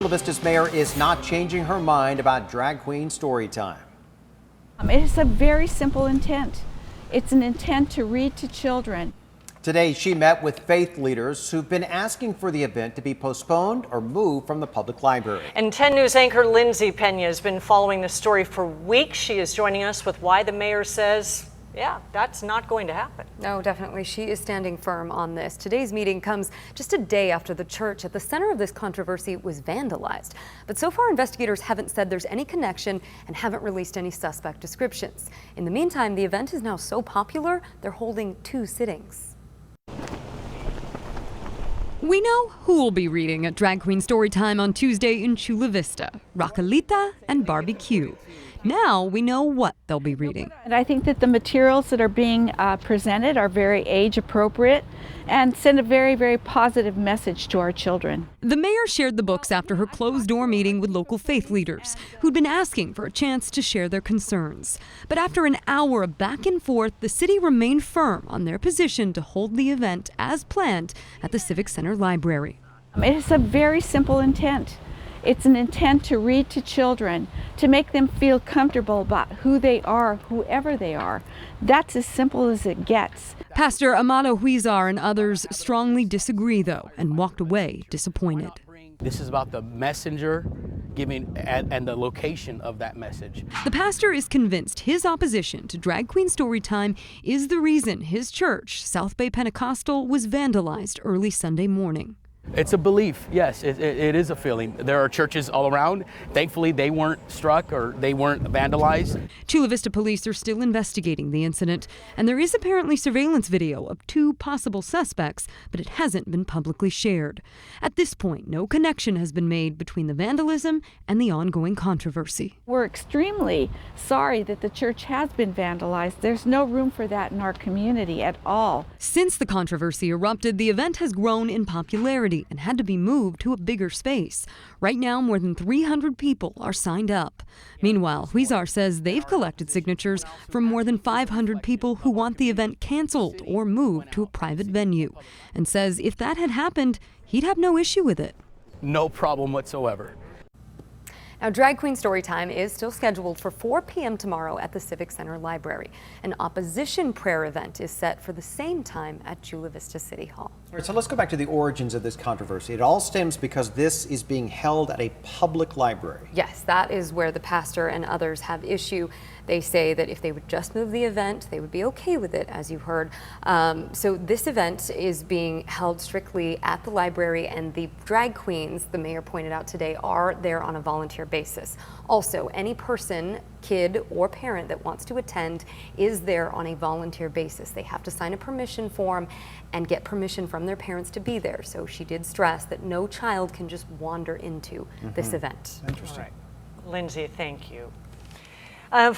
Chula Vista's mayor is not changing her mind about drag queen story time. It is a very simple intent. It's an intent to read to children. Today, she met with faith leaders who've been asking for the event to be postponed or moved from the public library. And 10 News anchor Lindsay Pena has been following the story for weeks. She is joining us with why the mayor says, yeah, that's not going to happen. No, definitely. She is standing firm on this. Today's meeting comes just a day after the church at the center of this controversy was vandalized. But so far, investigators haven't said there's any connection and haven't released any suspect descriptions. In the meantime, the event is now so popular, they're holding 2 sittings. We know who will be reading at Drag Queen Storytime on Tuesday in Chula Vista, Raquelita and Barbecue. Now we know what they'll be reading. And I think that the materials that are being presented are very age appropriate and send a very, very positive message to our children. The mayor shared the books after her closed-door meeting with local faith leaders who'd been asking for a chance to share their concerns. But after an hour of back and forth, the city remained firm on their position to hold the event as planned at the Civic Center Library. It is a very simple intent. It's an intent to read to children, to make them feel comfortable about who they are, whoever they are. That's as simple as it gets. Pastor Amado Huizar and others strongly disagree, though, and walked away disappointed. This is about the messenger giving and the location of that message. The pastor is convinced his opposition to Drag Queen Storytime is the reason his church, South Bay Pentecostal, was vandalized early Sunday morning. It's a belief, yes, it is a feeling. There are churches all around. Thankfully, they weren't struck or they weren't vandalized. Chula Vista police are still investigating the incident, and there is apparently surveillance video of 2 possible suspects, but it hasn't been publicly shared. At this point, no connection has been made between the vandalism and the ongoing controversy. We're extremely sorry that the church has been vandalized. There's no room for that in our community at all. Since the controversy erupted, the event has grown in popularity and had to be moved to a bigger space. Right now, more than 300 people are signed up. Meanwhile, Huizar says they've collected signatures from more than 500 people who want the event canceled or moved to a private venue, and says if that had happened, he'd have no issue with it. No problem whatsoever. Now, Drag Queen Storytime is still scheduled for 4 p.m. tomorrow at the Civic Center Library. An opposition prayer event is set for the same time at Chula Vista City Hall. All right, so let's go back to the origins of this controversy. It all stems because this is being held at a public library. Yes, that is where the pastor and others have issue. They say that if they would just move the event, they would be okay with it, as you heard. So this event is being held strictly at the library, and the drag queens, the mayor pointed out today, are there on a volunteer basis. Also, any person, kid or parent that wants to attend is there on a volunteer basis. They have to sign a permission form and get permission from their parents to be there. So she did stress that no child can just wander into this event. Interesting. Right. Lindsay, thank you. Former